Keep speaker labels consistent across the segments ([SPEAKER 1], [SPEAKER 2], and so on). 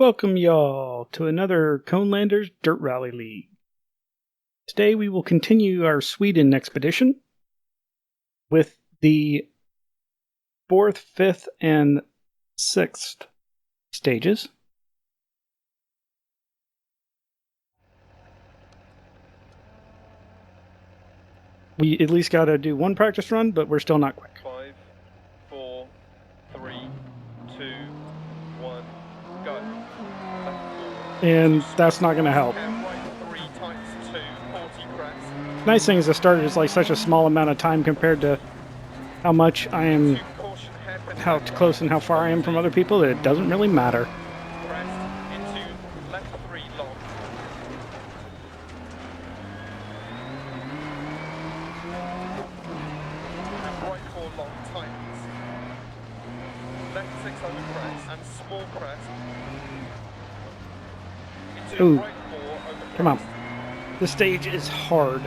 [SPEAKER 1] Welcome y'all to another Conelanders Dirt Rally League. Today we will continue our Sweden expedition with the 4th, 5th, and 6th stages. We at least got to do one practice run, but we're still not quick.
[SPEAKER 2] 5, 4, 3, 2, 1, go.
[SPEAKER 1] And that's not going to help. Nice thing is the start is like such a small amount of time compared to how much I am, how close and how far I am from other people, that it doesn't really matter. Ooh, come on. This stage is hard.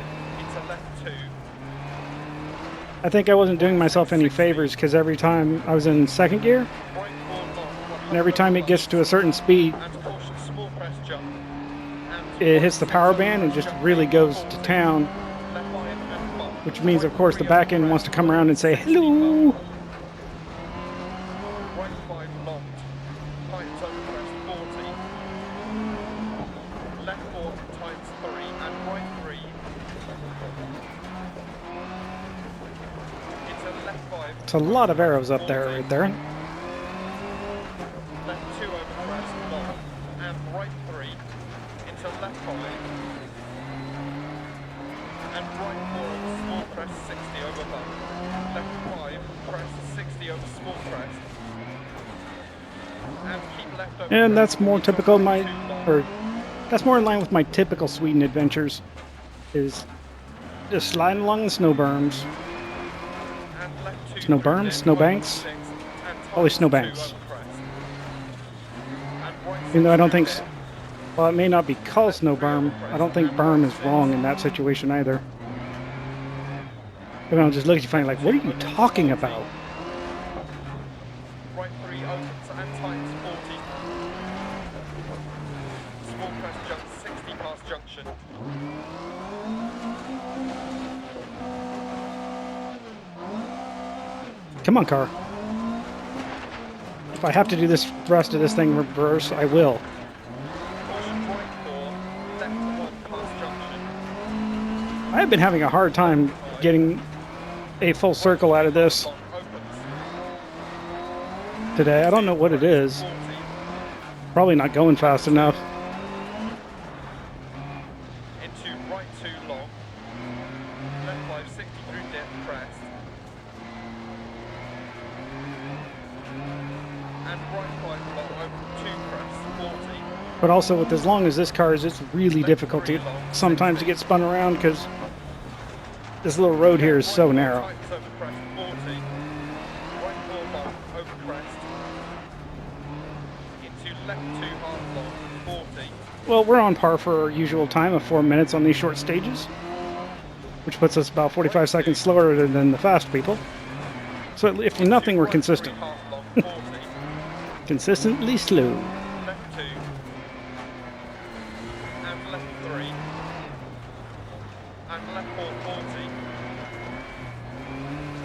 [SPEAKER 1] I think I wasn't doing myself any favors because every time I was in second gear, and every time it gets to a certain speed, it hits the power band and just really goes to town. Which means, of course, the back end wants to come around and say, hello! It's a lot of arrows up there, right there.
[SPEAKER 2] Left 2 over crest, long, and right 3 into left 5, and right 4 over small crest, 60 over bump, left 5, crest, 60 over small crest, and keep left over.
[SPEAKER 1] And that's more typical of that's more in line with my typical Sweden adventures, is just sliding along the snow berms. Snow berms? Snow banks? Probably snow banks. Even though I don't think... Well, it may not be called snow berm. I don't think berm is wrong in that situation either. Everyone just looks at you funny like, what are you talking about?
[SPEAKER 2] Right 3 opens and tightens 40. Small crest jumps 60 past junction.
[SPEAKER 1] Come on, car. If I have to do this thrust of this thing reverse, I will. I have been having a hard time getting a full circle out of this today. I don't know what it is. Probably not going fast enough.
[SPEAKER 2] Into right 2 long. Left 5, 60 through dip, crest. And right 5 long over 2 crest, 40.
[SPEAKER 1] But also with as long as this car is, it's really difficult to sometimes to get spun around because this little road here is so narrow. Well, we're on par for our usual time of 4 minutes on these short stages, which puts us about 45 seconds slower than the fast people. So if nothing, we're consistent. Consistently slow.
[SPEAKER 2] Left 2 and left 3 and left 4, 40.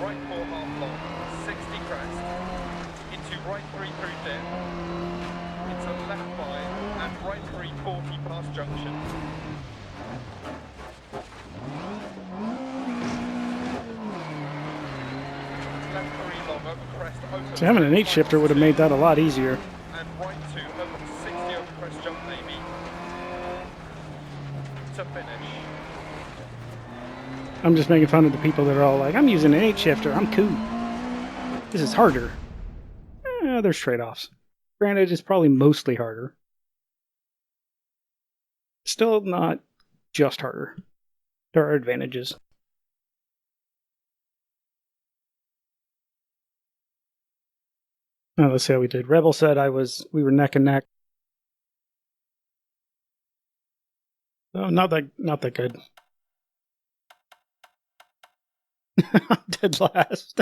[SPEAKER 2] Right 4 half long, 60 crest. Into right 3 through dip. Into left 5 and right 3, 40 past junction. Left 3 long over crest, open.
[SPEAKER 1] So having an 8 shifter would have made that a lot easier.
[SPEAKER 2] And right 2 open 60 over crest jump maybe. To finish.
[SPEAKER 1] I'm just making fun of the people that are all like, I'm using an 8 shifter, I'm cool. This is harder. There's trade-offs. Granted, it's probably mostly harder. Still not just harder. There are advantages. Now let's see how we did. Rebel said we were neck and neck. Oh, not that good. Dead last.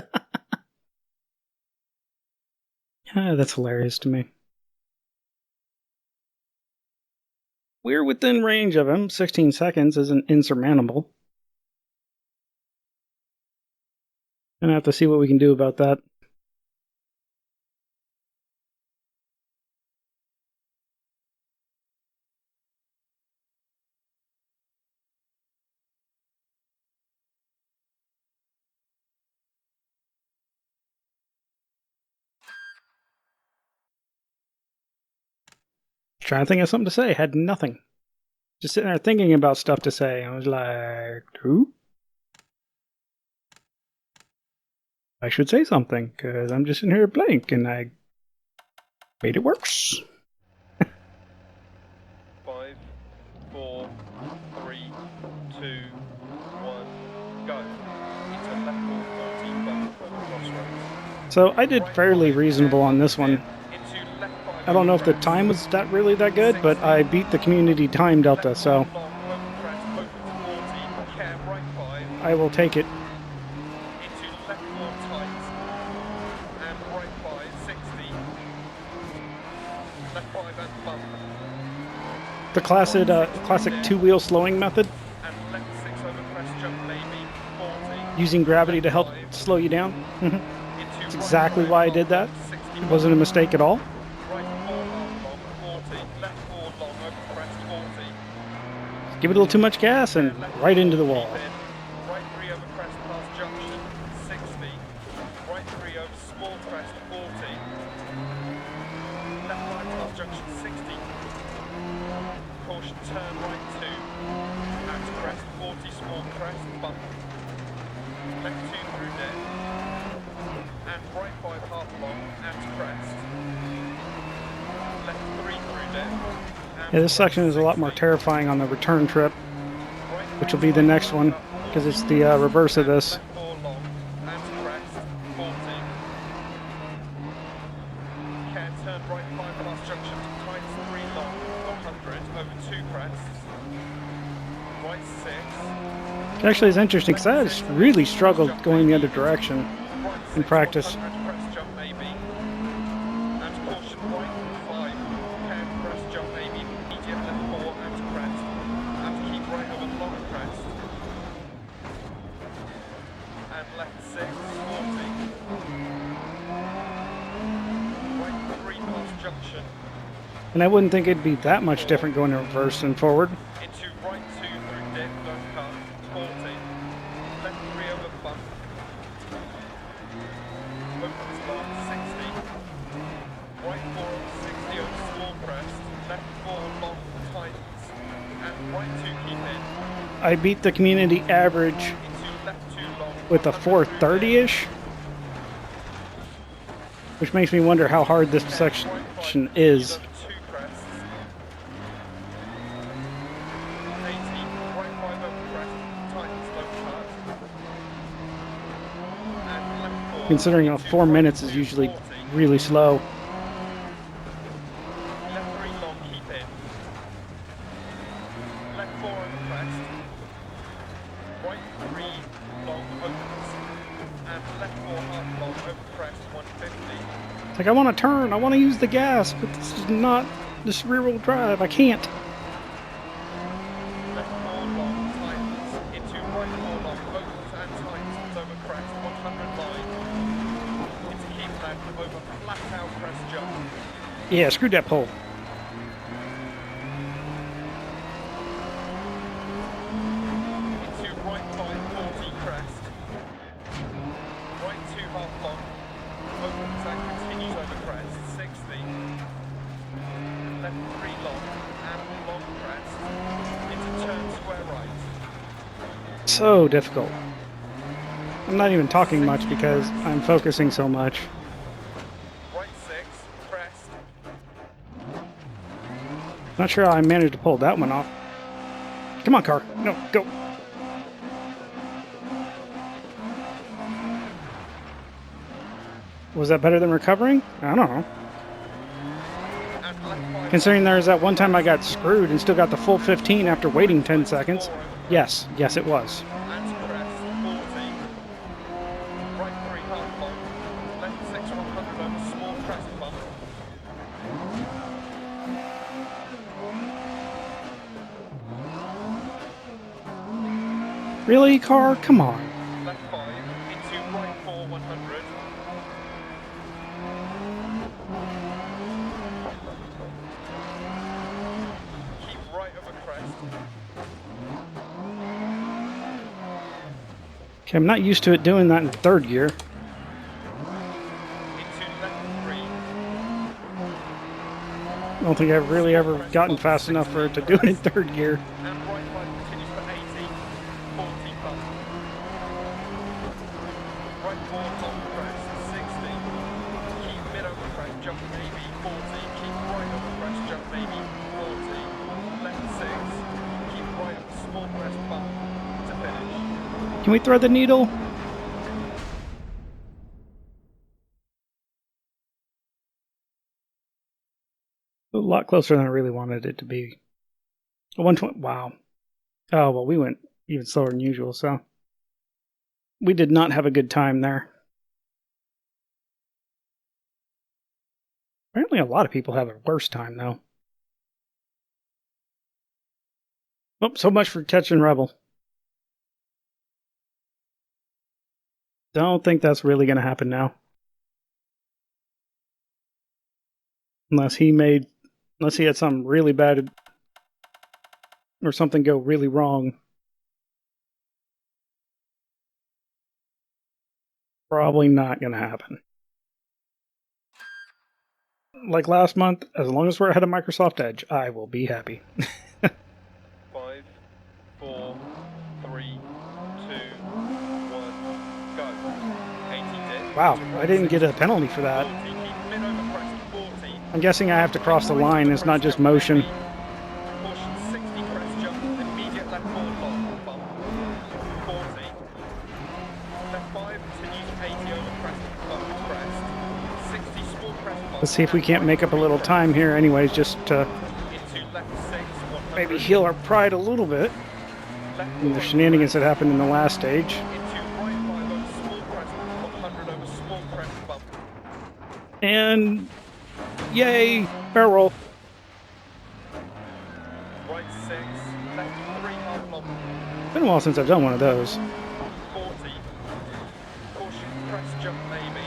[SPEAKER 1] That's hilarious to me. we're within range of him. 16 seconds isn't insurmountable. Gonna have to see what we can do about that. Trying to think of something to say. Had nothing. Just sitting there thinking about stuff to say. I was like, who? I should say something, because I'm just in here blank, and I made it worse.
[SPEAKER 2] 5, 4, 3, 2, 1, go. Into left 14 bump over crossroads.
[SPEAKER 1] So I did fairly reasonable on this one.
[SPEAKER 2] Into left 5
[SPEAKER 1] I don't know if the time was really that good, but I beat the community time delta, so I will take it.
[SPEAKER 2] Into left 4 tight and right 5, 60. Left 5 and bump.
[SPEAKER 1] The classic two-wheel slowing method,
[SPEAKER 2] And left 6 over crest jump maybe, 40.
[SPEAKER 1] using gravity to help slow you down. That's exactly why I did that. It wasn't a mistake at all.
[SPEAKER 2] Right 4 half long, 40. Left 4 long over crest, 40.
[SPEAKER 1] Give it a little too much gas and right into the wall.
[SPEAKER 2] Right 3 over crest past junction, 60. Right 3 over small crest, 40. Left 5 past junction, 60. Caution, turn right 2. At crest, 40 small crest, bump. Left 2 through dead. And right 5 half long, at crest. Left 3 through dead.
[SPEAKER 1] Yeah, this section is a lot more terrifying on the return trip, which will be the next one, because it's the reverse of this.
[SPEAKER 2] Left 4 long, at crest, 40. Care, turn right 5 past junction, tights 3 long, 100, over 2 crests. Right 6.
[SPEAKER 1] Actually, it's interesting, because I just really struggled going the other direction
[SPEAKER 2] Right
[SPEAKER 1] in
[SPEAKER 2] 6,
[SPEAKER 1] practice.
[SPEAKER 2] 100 crest jump maybe. And caution right 5, care crest jump maybe, medium left 4 and crest. And keep right over long crest. And left 6, 40. Right 3 past junction.
[SPEAKER 1] And I wouldn't think it'd be that much different going in reverse and forward.
[SPEAKER 2] Into right 2 through dead, don't cut, 40. Left 3 over bump. Opens long, 60. Right 4 over 60 over small crest. Left 4 long, tightens. And right 2 keep in.
[SPEAKER 1] I beat the community average
[SPEAKER 2] Into left 2 long.
[SPEAKER 1] with a 430-ish, which makes me wonder how hard this section is.
[SPEAKER 2] Over 2 crests. 80. Right 5 over crest. Tightens, don't cut. And left 4.
[SPEAKER 1] Considering
[SPEAKER 2] into
[SPEAKER 1] 4
[SPEAKER 2] right
[SPEAKER 1] minutes
[SPEAKER 2] 2,
[SPEAKER 1] is usually
[SPEAKER 2] 40.
[SPEAKER 1] really slow.
[SPEAKER 2] Left 3 long, keep in. Left 4 over crest. Right 3 long, opens. And left 4 half long, over crest, 150.
[SPEAKER 1] It's like, I want to turn, I want to use the gas, but this is not this rear-wheel drive. I can't.
[SPEAKER 2] Left 4 long, tightens. Into right 4 long, opens and tightens, over crest, 100 line. Into keep left, over flat out crest jump.
[SPEAKER 1] Yeah, screw that pole.
[SPEAKER 2] Into right 5, 40 crest. Right 2 half long. Opens and continues over crest, 60. Left 3 long and long crest. Into turn square right.
[SPEAKER 1] So difficult. I'm not even talking much because I'm focusing so much.
[SPEAKER 2] Right 6, crest.
[SPEAKER 1] Not sure how I managed to pull that one off. Come on, car. No, go. Was that better than recovering? I don't know.
[SPEAKER 2] And left 5.
[SPEAKER 1] Considering there's that one time I got screwed and still got the full 15 after waiting 10 seconds. Yes, it was.
[SPEAKER 2] And crest, 40. Right 3 half long. Left 6, 100 over small crest bump.
[SPEAKER 1] Really, car? Come on.
[SPEAKER 2] Left 5 into right 4, 100. Keep right over crest.
[SPEAKER 1] Okay, I'm not used to it doing that in third gear.
[SPEAKER 2] Into left 3.
[SPEAKER 1] I don't think I've really ever gotten fast enough for it to do it in third gear.
[SPEAKER 2] And right 5 continues for 80. 40 bump. Right 4 long crest, 60. Keep mid over crest, jump maybe, 40. Keep right over crest, jump maybe, 40. Left 6. Keep right over small crest, bump to finish.
[SPEAKER 1] Can we thread the needle? A lot closer than I really wanted it to be. 120. Wow. Oh, well, we went even slower than usual, so we did not have a good time there. Apparently, a lot of people have a worse time, though. Oh, so much for catching Rebel. Don't think that's really going to happen now. Unless he had something really bad or something go really wrong. Probably not going to happen. Like last month, as long as we're ahead of Microsoft Edge, I will be happy.
[SPEAKER 2] 5, 4, 3, 2, 1, go. 80 dip.
[SPEAKER 1] Wow, I didn't get a penalty for that.
[SPEAKER 2] 40, keep mid over crest, 40.
[SPEAKER 1] I'm guessing I have to cross the line, it's not just motion.
[SPEAKER 2] Caution 60 crest jump, immediate left 4 long, bump. 40. Left 5 continues 80 over crest, bump crest. 60 small crest bump.
[SPEAKER 1] Let's see if we can't make up a little time here anyways, just to
[SPEAKER 2] Into left 6, 100.
[SPEAKER 1] maybe heal our pride a little bit.
[SPEAKER 2] Left
[SPEAKER 1] And the
[SPEAKER 2] 4,
[SPEAKER 1] shenanigans that happened in the last stage.
[SPEAKER 2] into right 5 over small crest, 100 over small crest bump.
[SPEAKER 1] And yay, barrel.
[SPEAKER 2] Right 6, left 3 half long.
[SPEAKER 1] Been a while since I've done one of those.
[SPEAKER 2] 40. Caution crest jump maybe.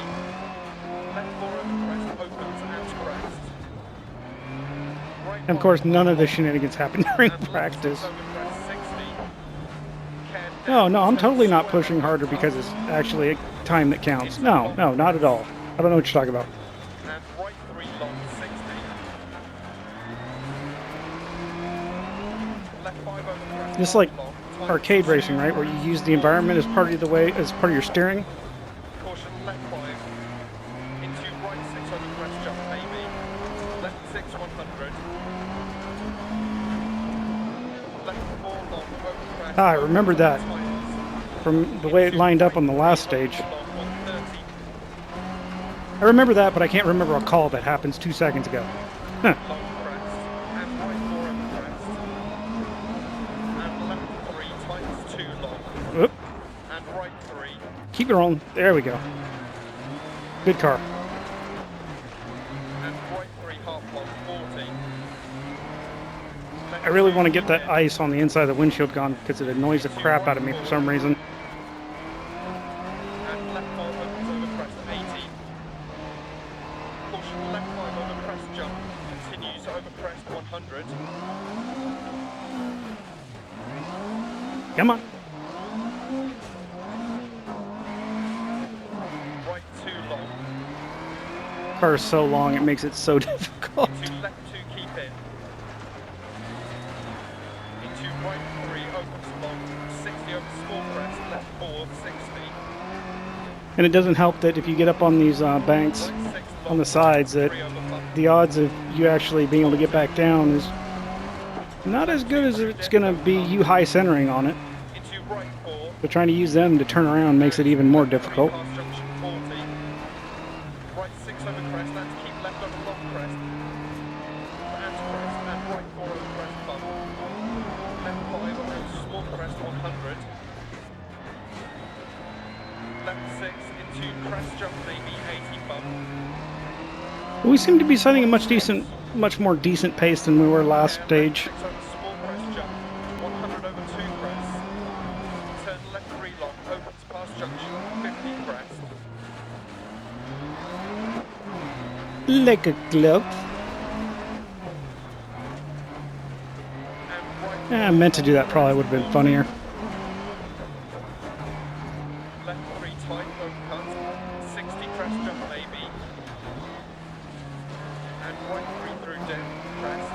[SPEAKER 2] Left 4 over crest opens and crest. Right
[SPEAKER 1] And of course,
[SPEAKER 2] 5
[SPEAKER 1] none of the
[SPEAKER 2] long,
[SPEAKER 1] shenanigans happened during
[SPEAKER 2] and left
[SPEAKER 1] practice.
[SPEAKER 2] 6 over crest, 60. Can
[SPEAKER 1] No,
[SPEAKER 2] down,
[SPEAKER 1] I'm
[SPEAKER 2] 10
[SPEAKER 1] totally not
[SPEAKER 2] square
[SPEAKER 1] pushing
[SPEAKER 2] left
[SPEAKER 1] harder
[SPEAKER 2] half
[SPEAKER 1] because it's
[SPEAKER 2] long.
[SPEAKER 1] actually a time that counts. No, not at all. I don't know what you're talking about.
[SPEAKER 2] And right 3 long, 60. Left 5 over crest.
[SPEAKER 1] Just like
[SPEAKER 2] half long, times
[SPEAKER 1] arcade
[SPEAKER 2] 2,
[SPEAKER 1] racing, right? Where you use the environment as part of the way, as part of your steering.
[SPEAKER 2] Caution left 5. Into right 6 over crest jump maybe. Left 6 100. Left 4 long over crest.
[SPEAKER 1] Ah, I remember that
[SPEAKER 2] Tires.
[SPEAKER 1] from the way it lined up on the last stage.
[SPEAKER 2] Long 130.
[SPEAKER 1] I remember that, but I can't remember a call that happens 2 seconds ago. Huh.
[SPEAKER 2] Long crest. And right 4 over crest. And left 3 times 2 long.
[SPEAKER 1] Oop.
[SPEAKER 2] And right 3.
[SPEAKER 1] Keep it rolling. There we go. Good car.
[SPEAKER 2] And right 3 half long 40.
[SPEAKER 1] I really want to get that ice on the inside of the windshield gone because it annoys the crap out of me for some reason.
[SPEAKER 2] And left 4 opens over crest 80. Caution left 5 over crest jump. Continues over crest 100.
[SPEAKER 1] Come on.
[SPEAKER 2] Right 2 long.
[SPEAKER 1] Car is so long, it makes it so difficult.
[SPEAKER 2] Into left 2 keep in. Into right 3 opens long. 60 over small crest. Left 4 60.
[SPEAKER 1] And it doesn't help that if you get up on these banks
[SPEAKER 2] Right 6 long.
[SPEAKER 1] on the sides, that
[SPEAKER 2] 3 over bump.
[SPEAKER 1] the odds of you actually being able to get back down is not as good as it's going to be you high centering on it.
[SPEAKER 2] Into right 4.
[SPEAKER 1] But trying to use them to turn around makes it even more
[SPEAKER 2] Left 3
[SPEAKER 1] difficult.
[SPEAKER 2] past junction 40. Right 6 over crest and keep left over long crest. And crest and right 4 over crest bump. Left 5 over small crest 100. Left 6 into crest jump maybe 80 bump.
[SPEAKER 1] We seem to be setting a much more decent pace than we were last
[SPEAKER 2] And
[SPEAKER 1] stage.
[SPEAKER 2] left 6 over small crest jump 100 over 2 crest. Turn
[SPEAKER 1] Like a glove.
[SPEAKER 2] And right
[SPEAKER 1] I meant to do that, probably would have been funnier.
[SPEAKER 2] left 3 tight, overcut, 60 crest jump maybe, and right 3 through dip, crest,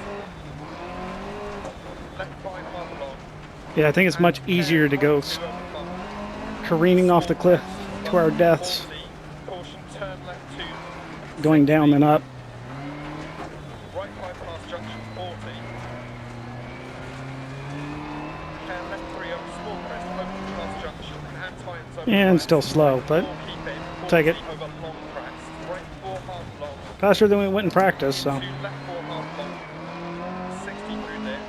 [SPEAKER 2] left 5 half long,
[SPEAKER 1] Yeah, I think it's much easier to go careening off the cliff to our deaths
[SPEAKER 2] 40, caution turn left 2,
[SPEAKER 1] going down than up.
[SPEAKER 2] right 5 past junction 40, and left 3 over small crest, open past junction, and tightens over
[SPEAKER 1] And
[SPEAKER 2] crest,
[SPEAKER 1] still slow,
[SPEAKER 2] right
[SPEAKER 1] but
[SPEAKER 2] 4 keep in, 40
[SPEAKER 1] take it.
[SPEAKER 2] over long crest, right 4 half long,
[SPEAKER 1] Faster than we went in practice, so.
[SPEAKER 2] 2 left 4 half long, 60 through dip,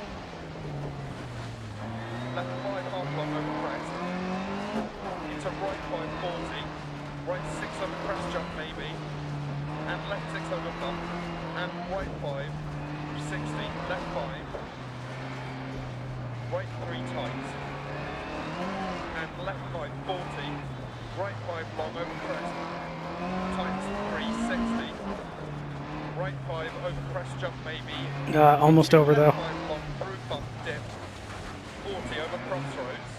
[SPEAKER 2] left 5 half long over crest, into right 540, right 6 over crest jump maybe, and left 6 over bump, and right 5, 60, left 5, right 3 tight, and left 5, 40, right 5 long over crest, tights 3, 60, right 5 over crest jump maybe,
[SPEAKER 1] Almost over
[SPEAKER 2] left
[SPEAKER 1] though.
[SPEAKER 2] 5 long through bump dip, 40 over crossroads,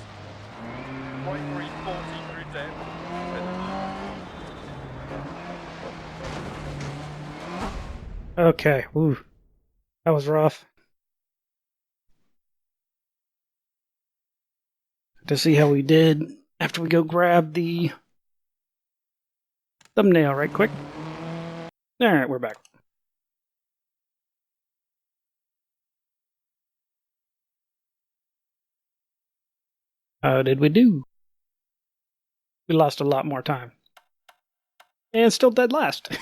[SPEAKER 2] right 3, 40 through dip,
[SPEAKER 1] Okay, ooh, that was rough. To see how we did after we go grab the thumbnail right quick. Alright, we're back. How did we do? We lost a lot more time. And still dead last.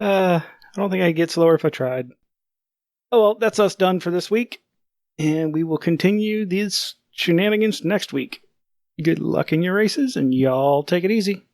[SPEAKER 1] I don't think I'd get slower if I tried. Oh well, that's us done for this week. And we will continue these shenanigans next week. Good luck in your races, and y'all take it easy.